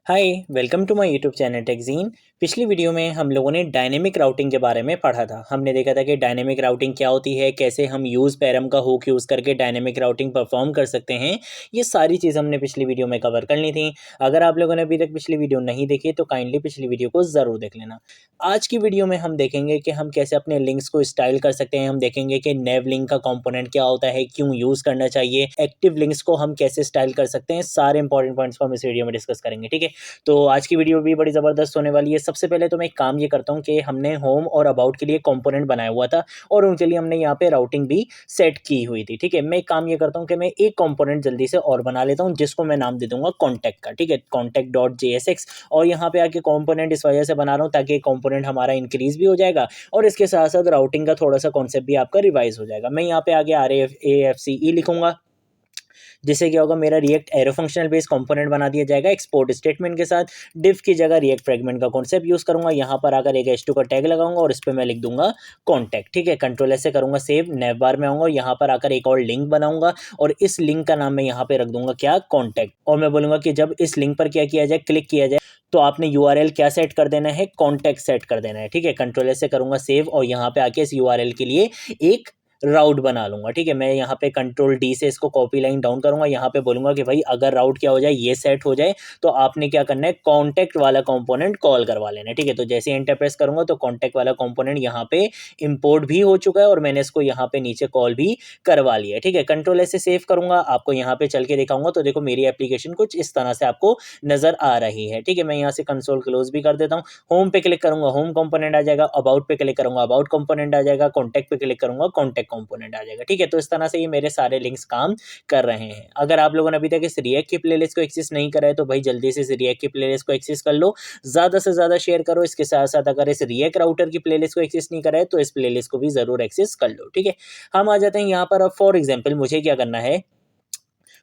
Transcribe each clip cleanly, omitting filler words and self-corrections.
Hi welcome to my YouTube channel टेकजीन। पिछली video में हम लोगों ने डायनेमिक राउटिंग के बारे में पढ़ा था। हमने देखा था कि डायनेमिक राउटिंग क्या होती है, कैसे हम यूज़ पैरम का हुक यूज़ करके डायनेमिक राउटिंग परफॉर्म कर सकते हैं। ये सारी चीज़ हमने पिछली वीडियो में कवर कर ली थी। अगर आप लोगों ने अभी तक पिछली वीडियो नहीं देखी तो काइंडली पिछली वीडियो को ज़रूर देख लेना। आज की वीडियो में हम देखेंगे कि हम कैसे अपने लिंक्स को स्टाइल कर सकते हैं। हम देखेंगे कि नेव लिंक का कंपोनेंट क्या होता है, क्यों यूज़ करना चाहिए, एक्टिव लिंक्स को हम कैसे स्टाइल कर सकते हैं। सारे इंपॉर्टेंट पॉइंट्स को हम इस वीडियो में डिस्कस करेंगे, ठीक है। तो आज की वीडियो भी बड़ी ज़बरदस्त होने वाली है। सबसे पहले तो मैं एक काम ये करता हूँ कि हमने होम और अबाउट के लिए कंपोनेंट बनाया हुआ था और उनके लिए हमने यहाँ पे राउटिंग भी सेट की हुई थी, ठीक है। मैं एक काम ये करता हूँ कि मैं एक कंपोनेंट जल्दी से और बना लेता हूँ जिसको मैं नाम दे दूंगा कॉन्टैक्ट का, ठीक है, कॉन्टैक्ट डॉट JSX। और यहाँ पे आके कंपोनेंट इस वजह से बना रहा हूँ ताकि कंपोनेंट हमारा इंक्रीज भी हो जाएगा और इसके साथ साथ राउटिंग का थोड़ा सा कॉन्सेप्ट भी आपका रिवाइज हो जाएगा। मैं यहाँ पे आगे RAFCE लिखूंगा, जिससे क्या होगा, मेरा react arrow functional base component बना दिया जाएगा एक्सपोर्ट स्टेटमेंट के साथ। डिफ की जगह रिएक्ट फ्रेगमेंट का कॉन्सेप्ट यूज़ करूंगा। यहाँ पर आकर एक H2 का टैग लगाऊंगा और इस पर मैं लिख दूंगा कॉन्टैक्ट, ठीक है। कंट्रोल S से करूंगा सेव, नैव बार में आऊंगा और यहाँ पर आकर एक और लिंक बनाऊंगा और इस लिंक का नाम मैं यहाँ पे रख दूंगा क्या, कॉन्टैक्ट। और मैं बोलूंगा कि जब इस लिंक पर क्या किया जाए, क्लिक किया जाए, तो आपने URL क्या सेट कर देना है, कॉन्टैक्ट सेट कर देना है, ठीक है। कंट्रोल S से करूंगा सेव और यहाँ पे आके इस URL के लिए एक राउट बना लूंगा, ठीक है। मैं यहाँ पे कंट्रोल D से इसको कॉपी लाइन डाउन करूंगा। यहाँ पे बोलूंगा कि भाई अगर राउट क्या हो जाए, ये सेट हो जाए, तो आपने क्या करना है, कॉन्टैक्ट वाला कंपोनेंट कॉल करवा लेना है, ठीक है। तो जैसे एंटर प्रेस करूंगा तो कॉन्टैक्ट वाला कंपोनेंट यहाँ पे इंपोर्ट भी हो चुका है और मैंने इसको यहाँ पे नीचे कॉल भी करवा लिया है, ठीक है। कंट्रोल S से सेव करूंगा, आपको यहाँ पे चल के दिखाऊंगा तो देखो मेरी एप्लीकेशन कुछ इस तरह से आपको नजर आ रही है, ठीक है। मैं यहाँ से कंसोल क्लोज भी कर देता हूँ। होम पे क्लिक करूंगा, होम कंपोनेंट आ जाएगा। अबाउट पे क्लिक करूंगा, अबाउट कंपोनेंट आ जाएगा। कॉन्टैक्ट पे क्लिक करूंगा, कॉन्टैक्ट कंपोनेंट आ जाएगा, ठीक है। तो इस तरह से ये मेरे सारे लिंक्स काम कर रहे हैं। अगर आप लोगों ने अभी तक इस रिएक्ट की प्लेलिस्ट को एक्सेस नहीं करा है तो भाई जल्दी से इस रिएक्ट की प्लेलिस्ट को एक्सेस कर लो, ज़्यादा से ज़्यादा शेयर करो। इसके साथ साथ अगर इस रिएक्ट राउटर की प्लेलिस्ट को एक्सेस नहीं करा है तो इस प्लेलिस्ट को भी ज़रूर एक्सेस कर लो, ठीक है। हम आ जाते हैं यहाँ पर। अब फॉर एग्जाम्पल मुझे क्या करना है,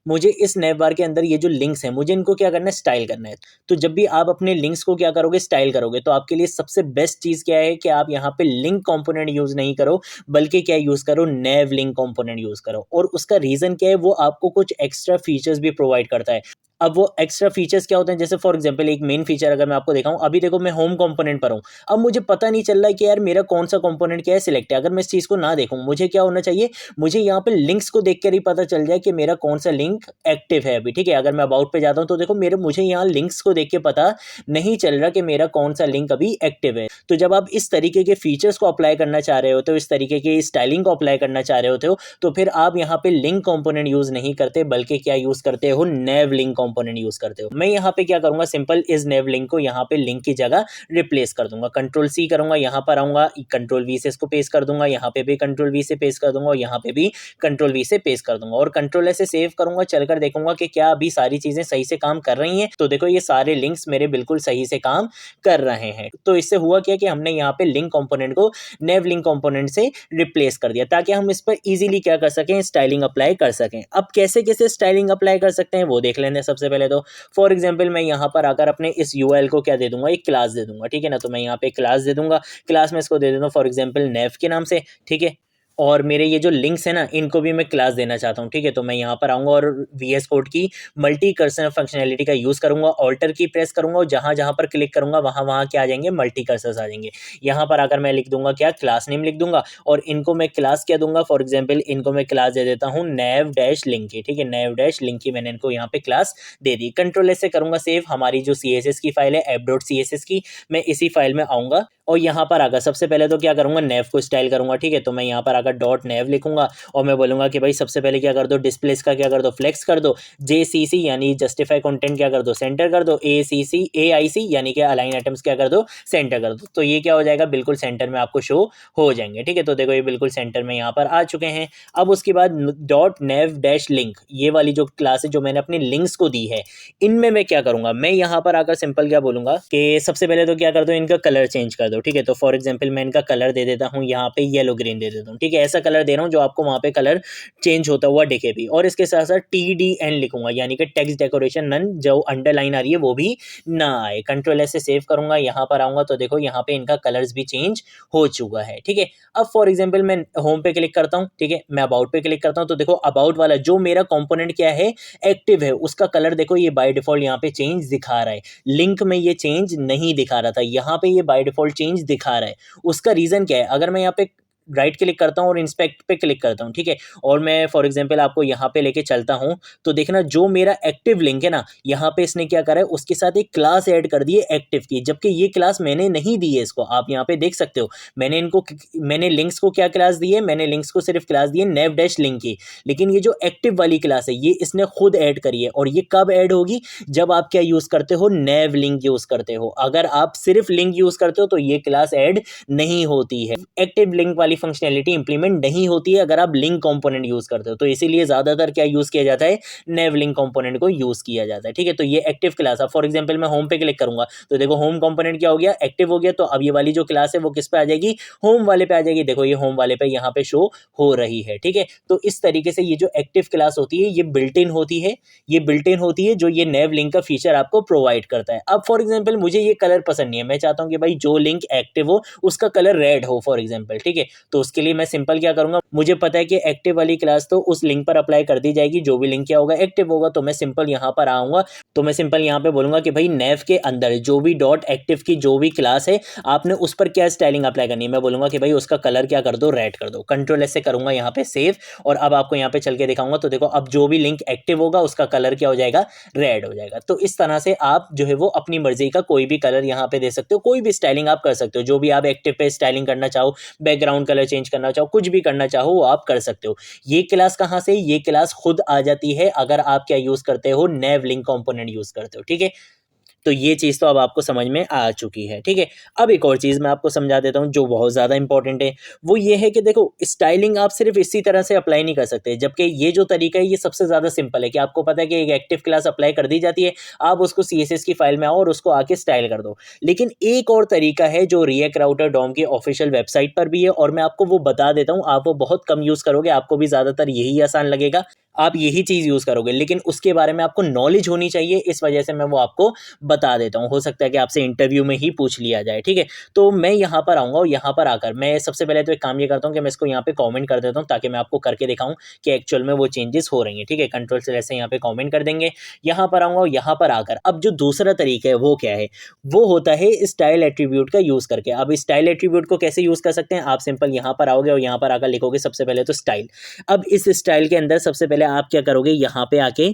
मुझे इस नैव बार के अंदर ये जो लिंक्स हैं, मुझे इनको क्या करना है, स्टाइल करना है। तो जब भी आप अपने लिंक्स को क्या करोगे, स्टाइल करोगे, तो आपके लिए सबसे बेस्ट चीज़ क्या है कि आप यहाँ पे लिंक कंपोनेंट यूज़ नहीं करो, बल्कि क्या यूज़ करो, नैव लिंक कंपोनेंट यूज़ करो। और उसका रीज़न क्या है, वो आपको कुछ एक्स्ट्रा फीचर्स भी प्रोवाइड करता है। अब वो एक्स्ट्रा फीचर्स क्या होते हैं, जैसे फॉर एग्जांपल एक मेन फीचर अगर मैं आपको दिखाऊं, अभी देखो मैं होम कंपोनेंट पर हूं। अब मुझे पता नहीं चल रहा है कि यार मेरा कौन सा कंपोनेंट क्या है सिलेक्ट है। अगर मैं इस चीज़ को ना देखूं, मुझे क्या होना चाहिए, मुझे यहाँ पे लिंक्स को देख कर ही पता चल जाए कि मेरा कौन सा लिंक एक्टिव है अभी, ठीक है। अगर मैं अबाउट पे जाता हूँ तो देखो मुझे यहाँ लिंक्स को देख के पता नहीं चल रहा कि मेरा कौन सा लिंक अभी एक्टिव है। तो जब आप इस तरीके के फीचर्स को अप्लाई करना चाह रहे होते हो, इस तरीके की स्टाइलिंग को अप्लाई करना चाह रहे होते हो, तो फिर आप यहाँ पे लिंक कंपोनेंट यूज नहीं करते, बल्कि क्या यूज करते हो, नेव लिंक कंपोनेंट यूज करते हो। मैं यहाँ पे क्या करूंगा, सिंपल इस नेव लिंक को यहाँ पे लिंक की जगह रिप्लेस कर दूंगा। कंट्रोल C करूंगा, यहाँ पर आऊंगा, कंट्रोल V से इसको पेस्ट कर दूंगा, यहाँ पे भी कंट्रोल V से पेस्ट कर दूंगा और यहाँ पे भी कंट्रोल V से पेस्ट कर दूंगा और कंट्रोल S से सेव करूंगा। चलकर देखूंगा कि क्या अभी सारी चीजें सही से काम कर रही हैं। तो देखो ये सारे लिंक्स मेरे बिल्कुल सही से काम कर रहे हैं। तो इससे हुआ क्या कि हमने यहाँ पे लिंक कंपोनेंट को नेव लिंक कंपोनेंट से रिप्लेस कर दिया ताकि हम इस पर इजीली क्या कर सकें, स्टाइलिंग अप्लाई कर सकें। अब कैसे कैसे स्टाइलिंग अप्लाई कर सकते हैं वो देख लेते हैं। सबसे पहले तो फॉर एग्जाम्पल मैं यहाँ पर आकर अपने इस URL को क्या दे दूंगा, एक क्लास दे दूंगा, ठीक है ना। तो मैं यहाँ पे क्लास दे दूंगा, क्लास में इसको दे देता हूँ फॉर एग्जाम्पल नेव के नाम से, ठीक है। और मेरे ये जो लिंक्स है ना, इनको भी मैं क्लास देना चाहता हूँ, ठीक है। तो मैं यहाँ पर आऊँगा और VS कोड की मल्टी कर्सर फंक्शनैलिटी का यूज़ करूँगा, ऑल्टर की प्रेस करूँगा और जहाँ जहाँ पर क्लिक करूँगा वहाँ वहाँ क्या आ जाएंगे, मल्टी कर्सर्स आ जाएंगे। यहाँ पर आकर मैं लिख दूंगा क्या, क्लास नेम लिख दूंगा और इनको मैं क्लास क्या दूंगा, फॉर एग्जाम्पल इनको मैं क्लास दे देता हूँ नेव डैश लिंक की, ठीक है। नेव डैश लिंक की मैंने इनको यहाँ पे क्लास दे दी। कंट्रोल S से करूँगा सेव। हमारी जो CSS की फाइल है app.css की, मैं इसी फाइल में आऊँगा और यहाँ पर आकर सबसे पहले तो क्या करूँगा, नेव को स्टाइल करूँगा, ठीक है। तो मैं यहाँ पर आकर डॉट नेव लिखूंगा और मैं बोलूँगा कि भाई सबसे पहले क्या कर दो, डिस्प्ले का क्या कर दो, फ्लेक्स कर दो। JCC यानी जस्टिफाई कंटेंट क्या कर दो, सेंटर कर दो। AIC यानी कि अलाइन आइटम्स क्या कर दो, सेंटर कर दो। तो ये क्या हो जाएगा, बिल्कुल सेंटर में आपको शो हो जाएंगे, ठीक है। तो देखो ये बिल्कुल सेंटर में यहाँ पर आ चुके हैं। अब उसके बाद डॉट नेव डैश लिंक, ये वाली जो क्लास है जो मैंने अपने लिंक्स को दी है, इनमें मैं क्या करूँगा, मैं यहाँ पर आकर सिंपल क्या बोलूँगा कि सबसे पहले तो क्या कर दो, इनका कलर चेंज कर दो, ठीक है। तो फॉर एग्जाम्पल मैं इनका कलर दे देता हूँ यहाँ पे येलो ग्रीन दे देता हूँ, ठीक है। ऐसा कलर दे रहा हूँ जो आपको वहाँ पे कलर चेंज होता हुआ दिखे भी। और इसके साथ साथ TDN लिखूंगा, यानी कि टेक्स्ट डेकोरेशन नन, जो अंडरलाइन आ रही है वो भी ना आए। कंट्रोल एस से सेव करूंगा, यहाँ पर आऊंगा तो देखो यहाँ पे इनका कलर्स भी चेंज हो चुका है, ठीक है। अब फॉर एग्जाम्पल मैं होम पे क्लिक करता हूँ, ठीक है, मैं अबाउट पे क्लिक करता हूँ, तो देखो अबाउट वाला जो मेरा कंपोनेंट क्या है, एक्टिव है, उसका कलर देखो ये बाय डिफॉल्ट यहाँ पे चेंज दिखा रहा है। लिंक में ये चेंज नहीं दिखा रहा था, यहाँ पे ये बाय डिफॉल्ट चेंज दिखा रहा है। उसका रीजन क्या है, अगर मैं यहाँ पे राइट क्लिक करता हूँ और इंस्पेक्ट पे क्लिक करता हूँ, ठीक है, और मैं फॉर एग्जांपल आपको यहाँ पे लेके चलता हूँ, तो देखना जो मेरा एक्टिव लिंक है ना, यहाँ पे इसने क्या करा है, उसके साथ एक क्लास ऐड कर दी है एक्टिव की, जबकि ये क्लास मैंने नहीं दी है इसको। आप यहाँ पे देख सकते हो, मैंने लिंक्स को क्या क्लास दी है, मैंने लिंक्स को सिर्फ क्लास दी है नेव डैश लिंक की, लेकिन ये जो एक्टिव वाली क्लास है ये इसने खुद ऐड करी है। और ये कब ऐड होगी, जब आप क्या यूज करते हो, नेव लिंक यूज करते हो। अगर आप सिर्फ लिंक यूज करते हो तो ये क्लास ऐड नहीं होती है, एक्टिव लिंक वाली फंक्शनैलिटी इंप्लीमेंट नहीं होती है अगर आप लिंक कंपोनेंट यूज करते हो। तो इसीलिए ज्यादातर क्या यूज किया जाता है, नेव लिंक कंपोनेंट को यूज किया जाता है, ठीक है। तो ये एक्टिव क्लास है। फॉर एग्जांपल मैं होम पे क्लिक करूंगा तो देखो होम कंपोनेंट क्या हो गया, एक्टिव हो गया। तो अब ये वाली जो क्लास है वो किस पे आ जाएगी, होम वाले पे आ जाएगी। देखो ये होम वाले पे यहाँ पे शो हो रही है, ठीक है। तो इस तरीके से ये जो एक्टिव क्लास होती है ये बिल्ट इन होती है, ये बिल्ट इन होती है, जो ये नेव लिंक का फीचर आपको प्रोवाइड करता है। अब फॉर एग्जांपल मुझे ये कलर पसंद नहीं है, मैं चाहता हूं कि भाई जो लिंक एक्टिव हो उसका कलर रेड हो फॉर एग्जांपल, ठीक है। तो उसके लिए मैं सिंपल क्या करूंगा, मुझे पता है कि एक्टिव वाली क्लास तो उस लिंक पर अप्लाई कर दी जाएगी, जो भी लिंक क्या होगा एक्टिव होगा। तो मैं सिंपल यहाँ पर आऊंगा, तो मैं सिंपल यहाँ पे बोलूंगा कि भाई नेव के अंदर जो भी डॉट एक्टिव की जो भी क्लास है आपने उस पर क्या स्टाइलिंग अप्लाई करनी है, मैं बोलूंगा कि भाई उसका कलर क्या कर दो, रेड कर दो। कंट्रोल एस से करूंगा यहाँ पे सेव, और अब आपको यहाँ पे चल के दिखाऊंगा। तो देखो अब जो भी लिंक एक्टिव होगा उसका कलर क्या हो जाएगा, रेड हो जाएगा। तो इस तरह से आप जो है वो अपनी मर्जी का कोई भी कलर यहाँ पे दे सकते हो, कोई भी स्टाइलिंग आप कर सकते हो, जो भी आप एक्टिव पे स्टाइलिंग करना चाहो, बैकग्राउंड कलर चेंज करना चाहो, कुछ भी करना चाहो वो आप कर सकते हो। ये क्लास कहाँ से, ये क्लास खुद आ जाती है अगर आप क्या यूज करते हो, नेव लिंक कंपोनेंट यूज करते हो, ठीक है। तो ये चीज़ तो अब आपको समझ में आ चुकी है, ठीक है। अब एक और चीज़ मैं आपको समझा देता हूँ जो बहुत ज़्यादा इंपॉर्टेंट है, वो ये है कि देखो स्टाइलिंग आप सिर्फ इसी तरह से अप्लाई नहीं कर सकते, जबकि ये जो तरीका है ये सबसे ज़्यादा सिंपल है कि आपको पता है कि एक एक्टिव क्लास अप्लाई कर दी जाती है, आप उसको CSS की फाइल में आओ और उसको आके स्टाइल कर दो। लेकिन एक और तरीका है जो रिएक्ट राउटर डॉम की ऑफिशियल वेबसाइट पर भी है, और मैं आपको वो बता देता हूँ, आप वो बहुत कम यूज़ करोगे, आपको भी ज़्यादातर यही आसान लगेगा, आप यही चीज़ यूज़ करोगे, लेकिन उसके बारे में आपको नॉलेज होनी चाहिए, इस वजह से मैं वो आपको बता देता हूँ। हो सकता है कि आपसे इंटरव्यू में ही पूछ लिया जाए, ठीक है। तो मैं यहाँ पर आऊँगा और यहाँ पर आकर मैं सबसे पहले तो एक काम ये करता हूँ कि मैं इसको यहाँ पे कमेंट कर देता हूँ, ताकि मैं आपको करके दिखाऊँ कि एक्चुअल में वो चेंजेस हो रही हैं, ठीक है। कंट्रोल से ऐसे यहाँ पे कमेंट कर देंगे, यहाँ पर आऊँगा और यहाँ पर आकर अब जो दूसरा तरीका है वो क्या है, वो होता है स्टाइल एट्रीब्यूट का यूज़ करके। अब स्टाइल एट्रीब्यूट को कैसे यूज़ कर सकते हैं, आप सिंपल यहाँ पर आओगे और यहाँ पर आकर लिखोगे सबसे पहले तो स्टाइल। अब इस स्टाइल के अंदर सबसे पहले आप क्या करोगे, यहाँ पे आके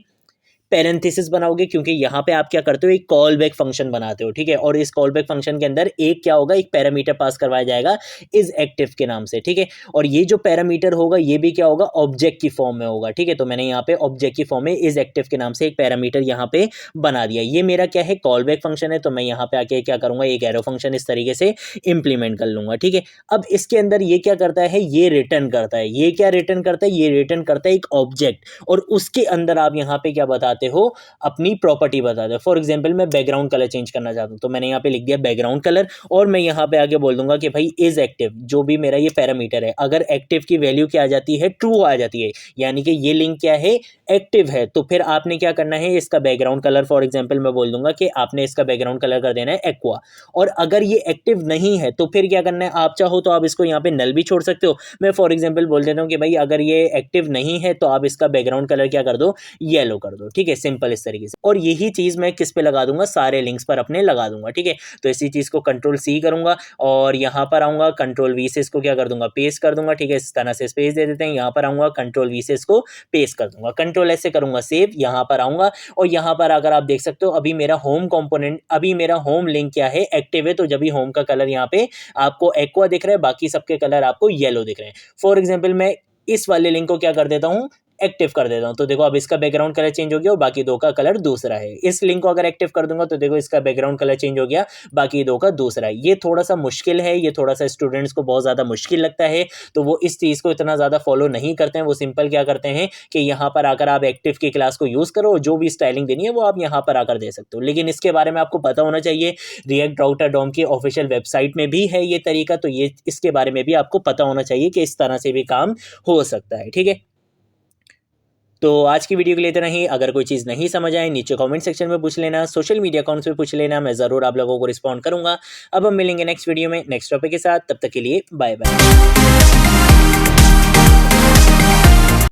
पैरेंथेसिस बनाओगे, क्योंकि यहाँ पे आप क्या करते हो, एक कॉल बैक फंक्शन बनाते हो, ठीक है। और इस कॉल बैक फंक्शन के अंदर एक क्या होगा, एक पैरामीटर पास करवाया जाएगा इज एक्टिव के नाम से, ठीक है। और ये जो पैरामीटर होगा ये भी क्या होगा, ऑब्जेक्ट की फॉर्म में होगा, ठीक है। तो मैंने यहाँ पे ऑब्जेक्ट की फॉर्म में इज एक्टिव के नाम से एक पैरामीटर यहाँ पे बना दिया। ये मेरा क्या है, कॉल बैक फंक्शन है। तो मैं यहाँ पे आके क्या करूंगा, एक एरो फंक्शन इस तरीके से इंप्लीमेंट कर लूंगा, ठीक है। अब इसके अंदर ये क्या करता है, ये रिटर्न करता है, ये क्या रिटर्न करता है, ये रिटर्न करता है एक ऑब्जेक्ट, और उसके अंदर आप यहाँ पे क्या बताते हो, अपनी प्रॉपर्टी बता दो। फॉर एग्जांपल मैं बैकग्राउंड कलर चेंज करना चाहता हूं, तो मैंने यहाँ पे लिख दिया बैकग्राउंड कलर, और मैं यहाँ पे आगे बोल दूंगा कि भाई इज एक्टिव, जो भी मेरा ये पैरामीटर है, अगर एक्टिव की वैल्यू क्या आ जाती है, ट्रू आ जाती है, यानी कि ये लिंक क्या है, एक्टिव है, तो फिर आपने क्या करना है, इसका बैकग्राउंड कलर फॉर एग्जांपल मैं बोल दूंगा कि आपने इसका बैकग्राउंड कलर कर देना है एक्वा। और अगर ये एक्टिव नहीं है तो फिर क्या करना है, आप चाहो तो आप इसको यहाँ पे नल भी छोड़ सकते हो। मैं फॉर एग्जांपल बोल देता हूँ कि भाई अगर ये एक्टिव नहीं है तो आप इसका बैकग्राउंड कलर क्या कर दो, येलो कर दो, ठीक है। सिंपल इस तरीके से। और यही चीज मैं किस पे लगा दूंगा, सारे लिंक्स पर अपने लगा दूंगा, ठीक है। तो इसी चीज को कंट्रोल C करूंगा और यहाँ पर आऊंगा, कंट्रोल V से इसको क्या कर दूंगा, पेस्ट कर दूंगा, ठीक है। इस तरह से स्पेस दे देते हैं, यहाँ पर आऊंगा, कंट्रोल V से इसको पेस्ट कर दूंगा, कंट्रोल S से करूंगा सेव, यहाँ पर आऊंगा और यहाँ पर अगर आप देख सकते हो अभी मेरा होम कंपोनेंट, अभी मेरा होम लिंक क्या है, एक्टिव है। तो जब भी होम का कलर यहाँ पे आपको एक्वा दिख रहा है, बाकी सबके कलर आपको येलो दिख रहे हैं। फॉर एग्जाम्पल मैं इस वाले लिंक को क्या कर देता हूँ, एक्टिव कर देता हूँ, तो देखो अब इसका बैकग्राउंड कलर चेंज हो गया और बाकी दो का कलर दूसरा है। इस लिंक को अगर एक्टिव कर दूंगा तो देखो इसका बैकग्राउंड कलर चेंज हो गया, बाकी दो का दूसरा है। ये थोड़ा सा मुश्किल है, ये थोड़ा सा स्टूडेंट्स को बहुत ज़्यादा मुश्किल लगता है, तो वो इस चीज़ को इतना ज़्यादा फॉलो नहीं करते हैं। वो सिंपल क्या करते हैं कि यहाँ पर आकर आप एक्टिव की क्लास को यूज़ करो, जो भी स्टाइलिंग देनी है वो आप यहाँ पर आकर दे सकते हो। लेकिन इसके बारे में आपको पता होना चाहिए, रिएक्ट राउटर डॉम की ऑफिशियल वेबसाइट में भी है ये तरीका, तो ये इसके बारे में भी आपको पता होना चाहिए कि इस तरह से भी काम हो सकता है। ठीक है, तो आज की वीडियो के लिए इतना ही। अगर कोई चीज़ नहीं समझ आए नीचे कमेंट सेक्शन में पूछ लेना, सोशल मीडिया अकाउंट्स पे पूछ लेना, मैं ज़रूर आप लोगों को रिस्पॉन्ड करूंगा। अब हम मिलेंगे नेक्स्ट वीडियो में नेक्स्ट टॉपिक के साथ, तब तक के लिए बाय बाय।